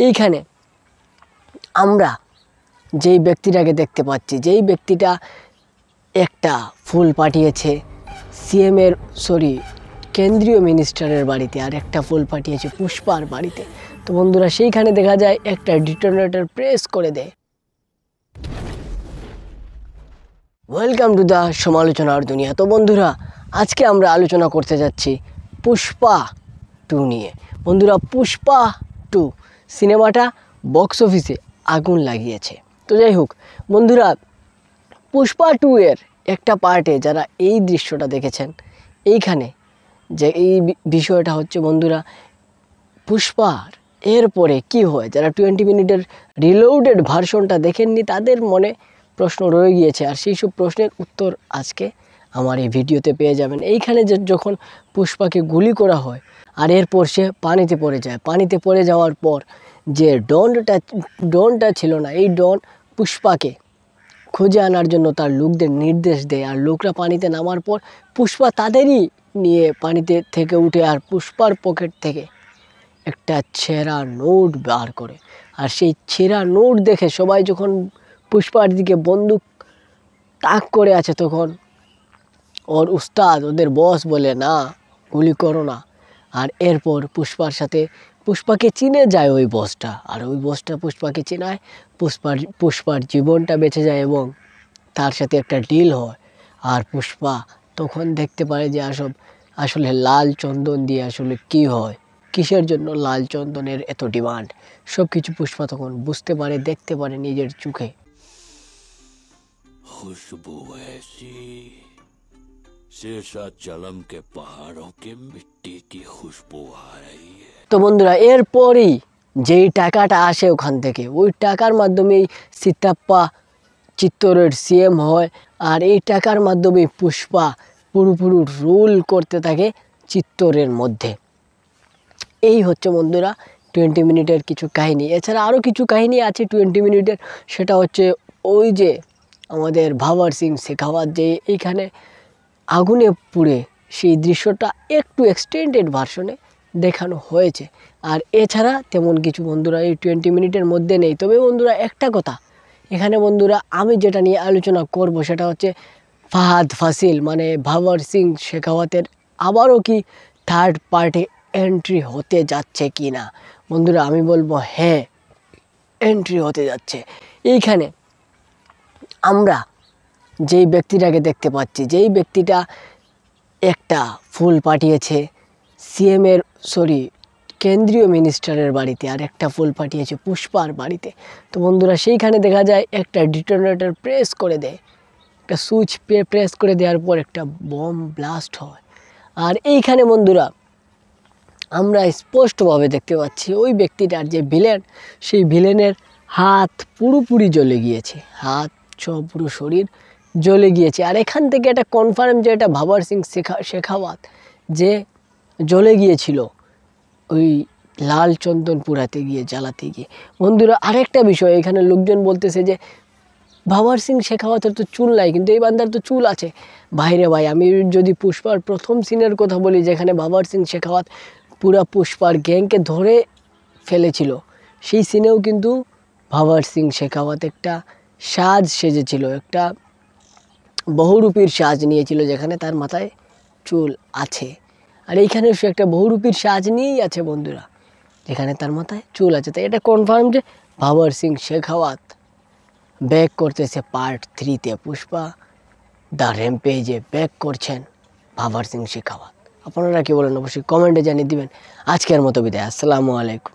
এইখানে আমরা যেই ব্যক্তিটাকে দেখতে পাচ্ছি, যেই ব্যক্তিটা একটা ফুল পাঠিয়েছে কেন্দ্রীয় মিনিস্টারের বাড়িতে, আর একটা ফুল পাঠিয়েছে পুষ্পার বাড়িতে। তো বন্ধুরা সেইখানে দেখা যায় একটা ডিটোনেটর প্রেস করে দেয়। ওয়েলকাম টু দ্য সমালোচনার দুনিয়া। তো বন্ধুরা আজকে আমরা আলোচনা করতে যাচ্ছি পুষ্পা 2 নিয়ে। বন্ধুরা পুষ্পা 2 সিনেমাটা বক্স অফিসে আগুন লাগিয়েছে। তো যাই হোক বন্ধুরা, পুষ্পা 2 এর একটা পার্টে যারা এই দৃশ্যটা দেখেছেন, এইখানে যে এই বিষয়টা হচ্ছে বন্ধুরা, পুষ্পার এরপরে কি হয়, যারা 20 মিনিটের রিলোডেড ভার্সনটা দেখেননি তাদের মনে প্রশ্ন রয়ে গিয়েছে, আর সেই সব প্রশ্নের উত্তর আজকে আমার এই ভিডিওতে পেয়ে যাবেন। এইখানে যে যখন পুষ্পাকে গুলি করা হয় আর এরপর সে পানিতে পড়ে যায়, পানিতে পড়ে যাওয়ার পর যে ডনটা ছিল না, এই ডন পুষ্পাকে খুঁজে আনার জন্য তার লোকদের নির্দেশ দেয়, আর লোকরা পানিতে নামার পর পুষ্পা তাদেরই নিয়ে পানিতে থেকে উঠে আর পুষ্পার পকেট থেকে একটা ছেঁড়া নোট বার করে। আর সেই ছেঁড়া নোট দেখে সবাই যখন পুষ্পার দিকে বন্দুক তাক করে আছে, তখন ওর উস্তাদ, ওদের বস বলে না, গুলি করো না। আর এরপর পুষ্পাকে চিনে যায় ওই বসটা, আর ওই বসটা পুষ্পাকে চেনায়, পুষ্পার জীবনটা বেঁচে যায় এবং তার সাথে একটা ডিল হয়। আর পুষ্পা তখন দেখতে পারে যে আসলে লাল চন্দন দিয়ে আসলে কি হয়, কিসের জন্য লাল চন্দনের এত ডিমান্ড, সব কিছু পুষ্পা তখন বুঝতে পারে, দেখতে পারে নিজের চোখে। खुशबू ऐसी शेषाचलम के पहाड़ों के मिट्टी की खुशबू आ रही है। তো বন্ধুরা এরপরেই যেই টাকাটা আসে ওখান থেকে, ওই টাকার মাধ্যমেই সিতাপ্পা চিত্তরের সিএম হয়, আর এই টাকার মাধ্যমে পুষ্পা পুরোপুরি রুল করতে থাকে চিত্তরের মধ্যে। এই হচ্ছে বন্ধুরা 20 মিনিটের কিছু কাহিনী। এছাড়া আরও কিছু কাহিনী আছে 20 মিনিটের, সেটা হচ্ছে ওই যে আমাদের ভাবার সিং শেখাওয়াত যে এইখানে আগুনে পুড়ে, সেই দৃশ্যটা একটু এক্সটেন্ডেড ভার্সনে দেখানো হয়েছে। আর এছাড়া তেমন কিছু বন্ধুরা এই 20 মিনিটের মধ্যে নেই। তবে বন্ধুরা একটা কথা, এখানে বন্ধুরা আমি যেটা নিয়ে আলোচনা করব সেটা হচ্ছে ফাহাদ ফাসিল মানে ভাবার সিং শেখাওয়াতের আবারও কি থার্ড পার্টে এন্ট্রি হতে যাচ্ছে কি না। বন্ধুরা আমি বলবো হ্যাঁ, এন্ট্রি হতে যাচ্ছে। এইখানে আমরা যেই ব্যক্তিটাকে দেখতে পাচ্ছি, যেই ব্যক্তিটা একটা ফুল পাঠিয়েছে কেন্দ্রীয় মিনিস্টারের বাড়িতে, আর একটা ফুল পাঠিয়েছে পুষ্পার বাড়িতে। তো বন্ধুরা সেইখানে দেখা যায় একটা ডিটোনেটর প্রেস করে দেয়, একটা সুইচ প্রেস করে দেওয়ার পর একটা বম ব্লাস্ট হয়। আর এইখানে বন্ধুরা আমরা স্পষ্টভাবে দেখতে পাচ্ছি ওই ব্যক্তিটার যে ভিলেন, সেই ভিলেনের হাত পুরোপুরি জ্বলে গিয়েছে, হাত পুরো শরীর জ্বলে গিয়েছে। আর এখান থেকে এটা কনফার্ম যে এটা ভাবার সিং শেখাওয়াত যে জ্বলে গিয়েছিল ওই লাল চন্দন পুরাতে গিয়ে, জ্বালাতে গিয়ে। বন্ধুরা আরেকটা বিষয়, এখানে লোকজন বলতেছে যে ভাবার সিং শেখাওয়াতের তো চুল নাই, কিন্তু এই বান্দার তো চুল আছে। ভাইরে ভাই, আমি যদি পুষ্পার প্রথম সিনের কথা বলি, যেখানে ভাবার সিং শেখাওয়াত পুরা পুষ্পার গ্যাংকে ধরে ফেলেছিল, সেই সিনেও কিন্তু ভাবার সিং শেখাওয়াত একটা সাজ সেজেছিল, একটা বহুরূপীর সাজ নিয়েছিল, যেখানে তার মাথায় চুল আছে। আর এইখানেও সে একটা বহুরূপীর সাজ নিয়েই আছে বন্ধুরা, যেখানে তার মাথায় চুল আছে। তাই এটা কনফার্ম যে ভাবার সিং শেখাওয়াত ব্যাক করতেছে পার্ট 3-তে, পুষ্পা দ্য র্যাম্পেজে ব্যাক করছেন ভাবার সিং শেখাওয়াত। আপনারা কি বলেন অবশ্যই কমেন্টে জানিয়ে দিবেন। আজকের মতো বিদায়, আসসালামু আলাইকুম।